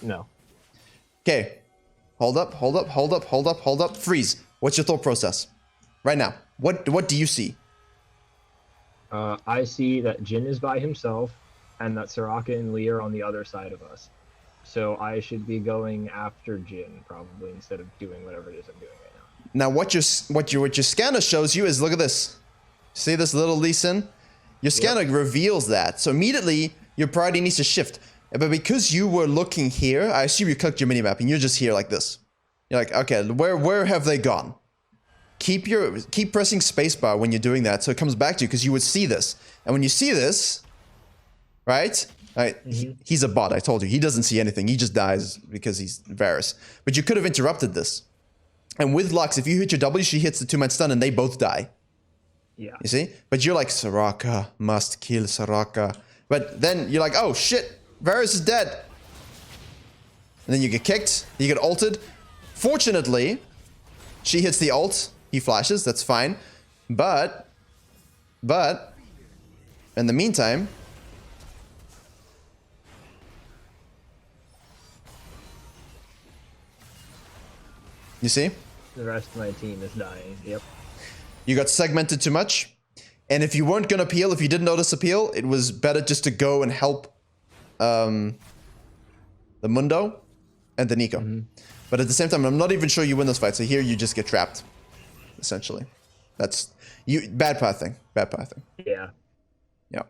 No. Okay. Hold up. Freeze. What's your thought process? Right now. What do you see? I see that Jhin is by himself and that Soraka and Lee are on the other side of us. So I should be going after Jhin probably instead of doing whatever it is I'm doing right now. Now what your scanner shows you is, look at this. See this little Lee Sin? Your scanner reveals that. So immediately your priority needs to shift. But because you were looking here, I assume you clicked your minimap and you're just here like this. You're like, okay, where have they gone? Keep pressing spacebar when you're doing that so it comes back to you, because you would see this. And when you see this, right? He's a bot, I told you. He doesn't see anything. He just dies because he's Varus. But you could have interrupted this. And with Lux, if you hit your W, she hits the 2-man stun and they both die. Yeah. You see? But you're like, Soraka, must kill Soraka. But then you're like, oh shit, Varus is dead. And then you get kicked, you get ulted. Fortunately, she hits the ult, he flashes, that's fine. But, in the meantime, you see? The rest of my team is dying, yep. You got segmented too much. And if you weren't gonna peel, if you didn't notice a peel, it was better just to go and help the Mundo and the Nico. But at the same time, I'm not even sure you win this fight. So here you just get trapped, essentially. That's bad pathing. Yeah. Yeah.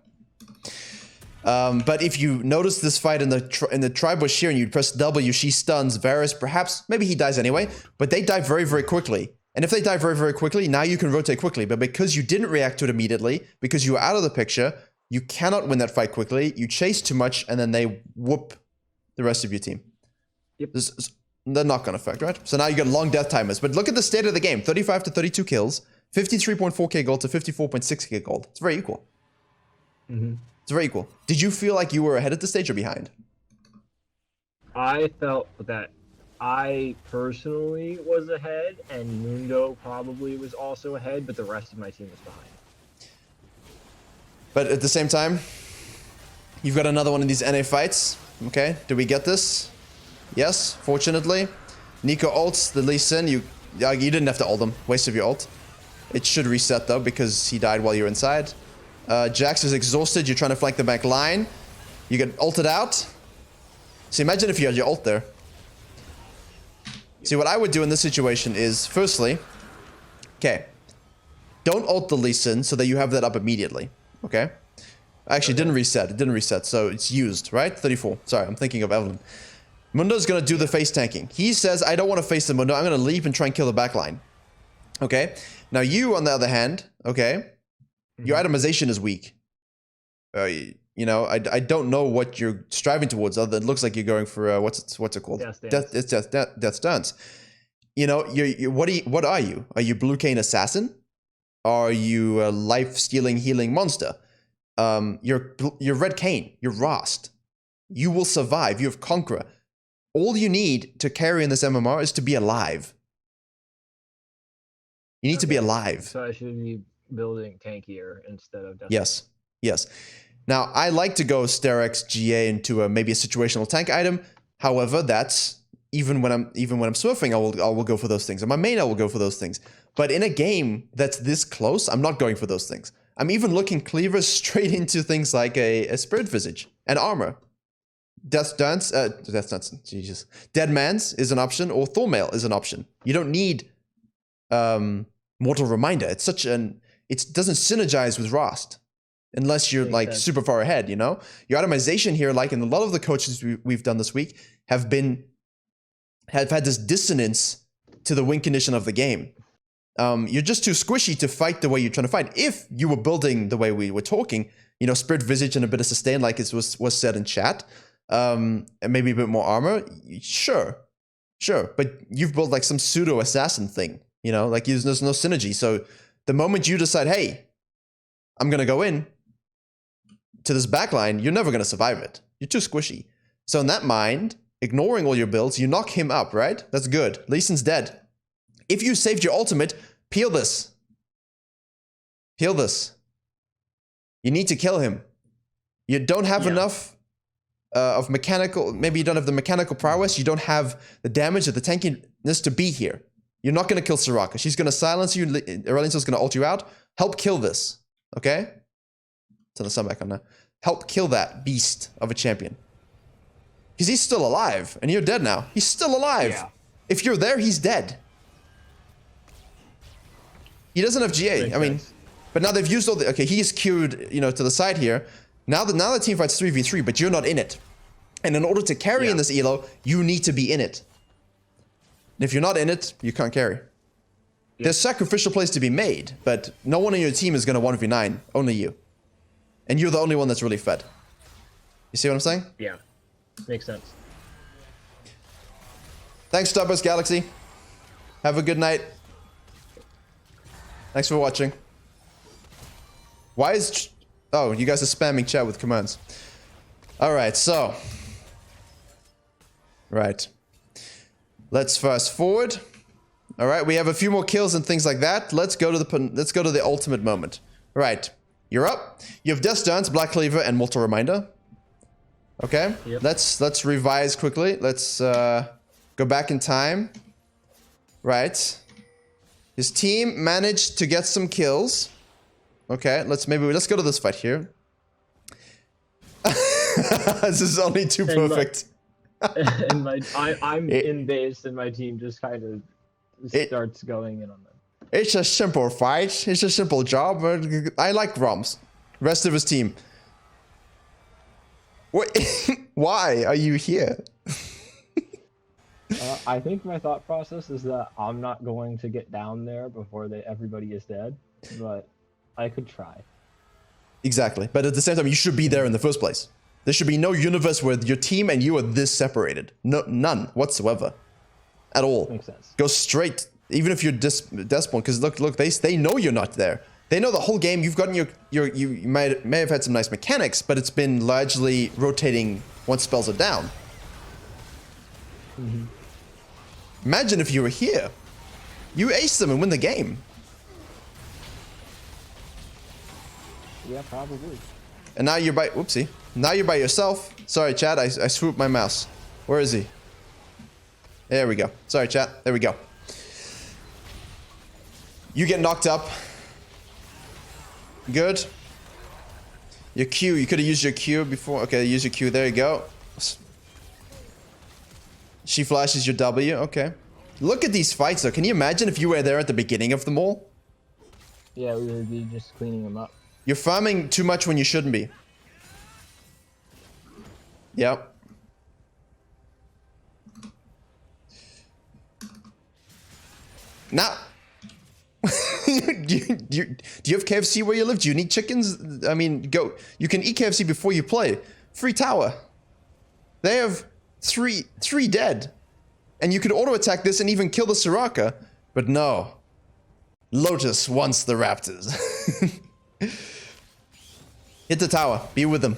But if you notice this fight in the tri-bush here and you press W, she stuns Varus. Perhaps, maybe he dies anyway, but they die very, very quickly. And if they die very, very quickly, now you can rotate quickly. But because you didn't react to it immediately, because you were out of the picture, you cannot win that fight quickly. You chase too much, and then they whoop the rest of your team. Yep. The knock-on effect, right? So now you got long death timers. But look at the state of the game. 35 to 32 kills, 53.4k gold to 54.6k gold. It's very equal. It's very equal. Did you feel like you were ahead at the stage or behind? I felt that I personally was ahead, and Mundo probably was also ahead, but the rest of my team was behind. But at the same time, you've got another one of these NA fights. Okay, do we get this? Yes, fortunately. Nico ults the Lee Sin. You didn't have to ult him. Waste of your ult. It should reset though, because he died while you're inside. Jax is exhausted. You're trying to flank the back line. You get ulted out. So imagine if you had your ult there. See, what I would do in this situation is, firstly, okay, don't ult the Lee Sin so that you have that up immediately, okay? Actually, it didn't reset. It didn't reset, so it's used, right? 34. Sorry, I'm thinking of Evelyn. Mundo's going to do the face tanking. He says, I don't want to face the Mundo. I'm going to leap and try and kill the backline. Okay? Now you, on the other hand, okay, your itemization is weak. You know, I don't know what you're striving towards, other than it looks like you're going for, what's it called? Death Dance. You know, what are you? Are you Blue Kayn Assassin? Are you a life-stealing, healing monster? You're Red Kayn. You're Rast. You will survive. You have Conqueror. All you need to carry in this MMR is to be alive. You need to be alive. So I should be building tankier instead of... Yes. Yes. Now, I like to go Sterex GA into maybe a situational tank item. However, that's even when I'm smurfing, I will go for those things. On my main, I will go for those things. But in a game that's this close, I'm not going for those things. I'm even looking cleavers straight into things like a Spirit Visage and armor. Death Dance, Jesus. Dead Man's is an option, or Thormail is an option. You don't need Mortal Reminder. It's it doesn't synergize with Rast. Unless you're like super far ahead, you know? Your itemization here, like in a lot of the coaches we've done this week, have had this dissonance to the win condition of the game. You're just too squishy to fight the way you're trying to fight. If you were building the way we were talking, you know, Spirit Visage and a bit of sustain, like it was said in chat, and maybe a bit more armor, sure. But you've built like some pseudo assassin thing, you know, like there's no synergy. So the moment you decide, hey, I'm gonna go in to this backline, you're never gonna survive it. You're too squishy. So in that mind, ignoring all your builds, you knock him up, right? That's good. Lee Sin's dead. If you saved your ultimate, peel this. Peel this. You need to kill him. You don't have enough of mechanical, maybe you don't have the mechanical prowess, you don't have the damage or the tankiness to be here. You're not going to kill Soraka. She's going to silence you, Aurelian's going to ult you out. Help kill this, okay? Turn the sun back on now. Help kill that beast of a champion. Because he's still alive, and you're dead now. He's still alive. Yeah. If you're there, he's dead. He doesn't have GA. I mean, but now they've used all the... Okay, he's queued, you know, to the side here. Now the team fights 3v3, but you're not in it. And in order to carry in this elo, you need to be in it. And if you're not in it, you can't carry. There's sacrificial plays to be made, but no one on your team is going to 1v9. Only you. And you're the only one that's really fed. You see what I'm saying? Yeah. Makes sense. Thanks, Starburst Galaxy. Have a good night. Thanks for watching. Why is... Oh, you guys are spamming chat with commands. Alright, so... Right. Let's fast forward. Alright, we have a few more kills and things like that. Let's go to the ultimate moment. Right. You're up. You have Death Dance, Black Cleaver, and Mortal Reminder. Okay. Yep. Let's revise quickly. Let's go back in time. Right. His team managed to get some kills. Okay, let's go to this fight here. This is only too perfect. I'm in base, and my team just kind of starts going in on them. It's a simple fight. It's a simple job. I like Roms. Rest of his team. Why are you here? I think my thought process is that I'm not going to get down there before everybody is dead, but I could try. Exactly, but at the same time, you should be there in the first place. There should be no universe where your team and you are this separated. No, none whatsoever, at all. Makes sense. Go straight, even if you're despawn, because look, they know you're not there. They know the whole game. You've gotten you may have had some nice mechanics, but it's been largely rotating once spells are down. Mm-hmm. Imagine if you were here. You ace them and win the game. Yeah, probably. And now you're by... Whoopsie. Now you're by yourself. Sorry, chat. I swooped my mouse. Where is he? There we go. Sorry, chat. There we go. You get knocked up. Good. Your Q, you could have used your Q before. Okay, use your Q. There you go. She flashes your W. Okay. Look at these fights, though. Can you imagine if you were there at the beginning of them all? Yeah, we would be just cleaning them up. You're farming too much when you shouldn't be. Yep. Now, do you have KFC where you live? Do you need chickens? I mean, go. You can eat KFC before you play. Free tower. They have three dead, and you could auto attack this and even kill the Soraka. But no, Lotus wants the Raptors. Hit the tower. Be with them.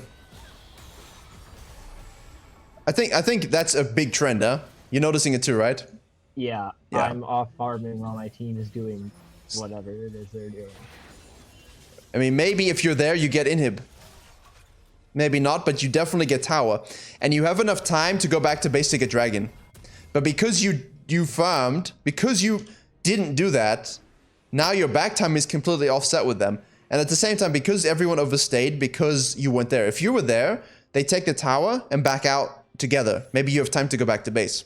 I think that's a big trend, huh? You're noticing it too, right? Yeah, Yeah. I'm off farming while my team is doing whatever it is they're doing. I mean, maybe if you're there, you get inhib. Maybe not, but you definitely get tower. And you have enough time to go back to base to get dragon. But because you farmed, because you didn't do that, now your back time is completely offset with them. And at the same time, because everyone overstayed, because you weren't there. If you were there, they take the tower and back out together. Maybe you have time to go back to base.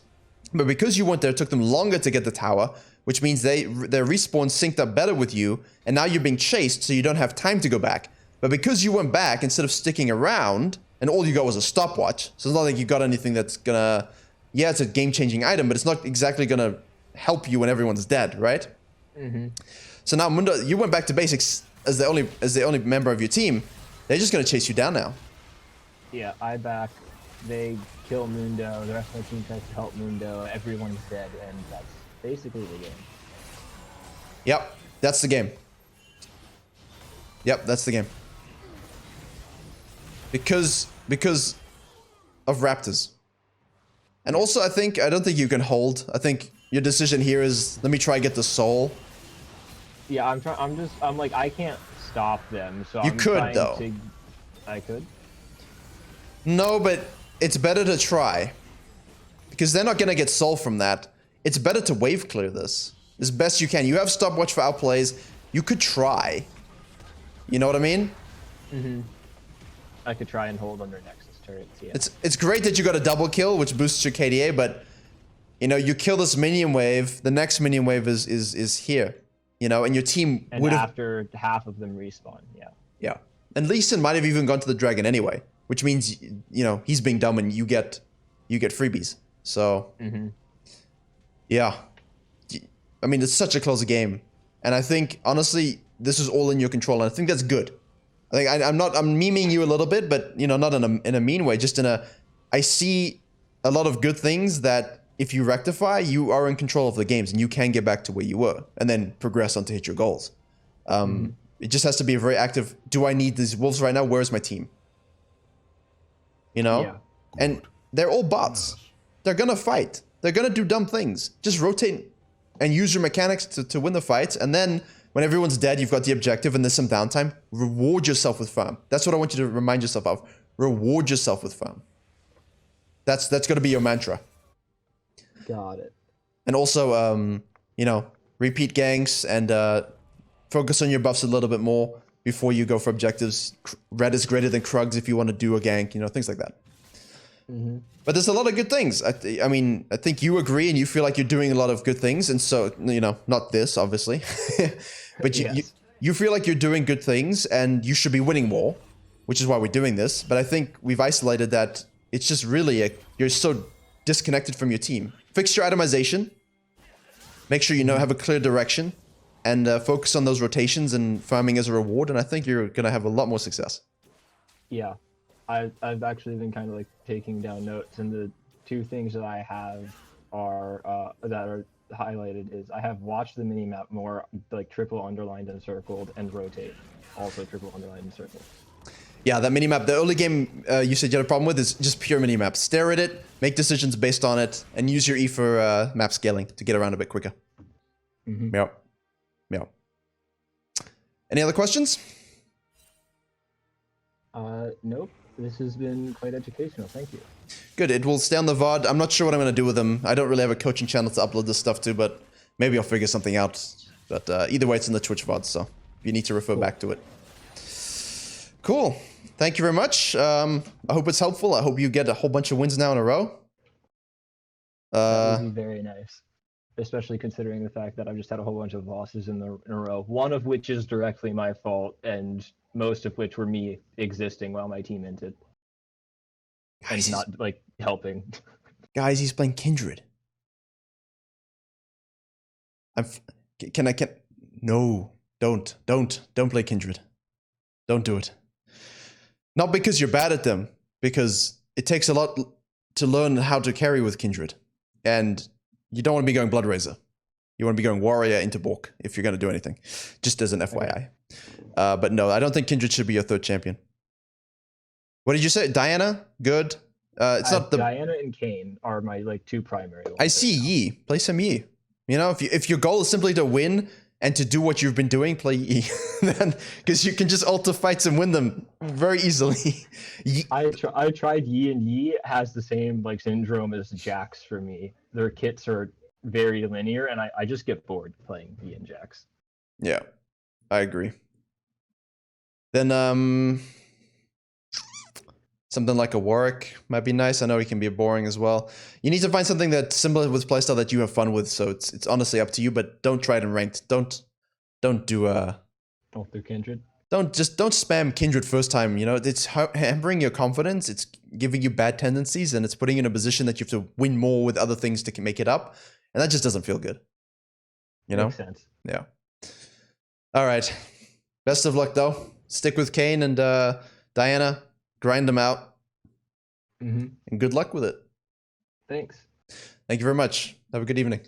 But because you weren't there, it took them longer to get the tower, which means their respawn synced up better with you, and now you're being chased, so you don't have time to go back. But because you went back, instead of sticking around, and all you got was a stopwatch, so it's not like you got anything that's gonna... Yeah, it's a game-changing item, but it's not exactly gonna help you when everyone's dead, right? Mm-hmm. So now, Mundo, you went back to basics as the only member of your team. They're just gonna chase you down now. Yeah, I back. They kill Mundo. The rest of my team tries to help Mundo. Everyone's dead, and that's basically the game. Yep, that's the game. Yep, that's the game. Because of Raptors. And also, I don't think you can hold. I think your decision here is, let me try get the soul. Yeah, I'm like, I can't stop them, so You I'm could, trying though. to... I could? No, but it's better to try. Because they're not going to get soul from that. It's better to wave clear this. As best you can. You have stopwatch for outplays. You could try. You know what I mean? Mm-hmm. I could try and hold under Nexus turrets, yeah. It's great that you got a double kill, which boosts your KDA, but you know, you kill this minion wave, the next minion wave is here. You know, and your team and would have... after half of them respawn, yeah. Yeah. And Lee Sin might have even gone to the dragon anyway, which means, you know, he's being dumb and you get freebies. So, yeah. I mean, it's such a close game. And I think, honestly, this is all in your control, and I think that's good. I think I'm memeing you a little bit, but, you know, not in a mean way, just in a... I see a lot of good things that if you rectify, you are in control of the games, and you can get back to where you were, and then progress on to hit your goals. It just has to be a very active, do I need these wolves right now? Where's my team? You know? Yeah. And they're all bots. They're gonna fight. They're gonna do dumb things. Just rotate and use your mechanics to win the fights, and then when everyone's dead, you've got the objective and there's some downtime, reward yourself with farm. That's what I want you to remind yourself of. Reward yourself with farm. That's gonna be your mantra. Got it. And also, you know, repeat ganks and focus on your buffs a little bit more before you go for objectives. Red is greater than Krugs if you want to do a gank, you know, things like that. But there's a lot of good things. I mean, I think you agree and you feel like you're doing a lot of good things. And so, you know, not this, obviously. But you feel like you're doing good things and you should be winning more, which is why we're doing this. But I think we've isolated that it's just really, you're so disconnected from your team. Fix your itemization. Make sure you know have a clear direction. And focus on those rotations and farming as a reward. And I think you're going to have a lot more success. Yeah. I've actually been kind of like taking down notes, and the two things that I have are that are highlighted is I have watched the minimap more, like triple underlined and circled, and rotate, also triple underlined and circled. Yeah, that minimap, the only game you said you had a problem with is just pure minimap. Stare at it, make decisions based on it, and use your E for map scaling to get around a bit quicker. Yep. Any other questions? Nope. This has been quite educational. Thank you. Good. It will stay on the VOD. I'm not sure what I'm going to do with them. I don't really have a coaching channel to upload this stuff to, but maybe I'll figure something out. But either way, it's in the Twitch VOD, so you need to refer back to it. Cool. thank you very much. I hope it's helpful. I hope you get a whole bunch of wins now in a row. That would be very nice, especially considering the fact that I've just had a whole bunch of losses in a row. One of which is directly my fault, and most of which were me existing while my team ended guys, and not like helping. Guys, he's playing Kindred. No, don't play Kindred. Don't do it. Not because you're bad at them, because it takes a lot to learn how to carry with Kindred. And you don't want to be going Blood Razor. You want to be going Warrior into Bork if you're going to do anything. Just as an FYI. But no, I don't think Kindred should be your third champion. What did you say? Diana? Good. It's not the Diana and Kayn are my like two primary ones. I see Yi. Play some Yi. You know, if your goal is simply to win and to do what you've been doing, play Yi. Then because you can just alter fights and win them very easily. I tried Yi, and Yi has the same like syndrome as Jax for me. Their kits are very linear, and I just get bored playing Yi and Jax. Yeah, I agree. Then something like a Warwick might be nice. I know he can be boring as well. You need to find something that's similar with playstyle that you have fun with. So it's honestly up to you, but don't try it in ranked. Don't do Kindred. Don't spam Kindred first time. You know, it's hampering your confidence. It's giving you bad tendencies, and it's putting you in a position that you have to win more with other things to make it up, and that just doesn't feel good. You know? Makes sense. Yeah. All right. Best of luck though. Stick with Kayn and Diana. Grind them out. Mm-hmm. And good luck with it. Thanks. Thank you very much. Have a good evening.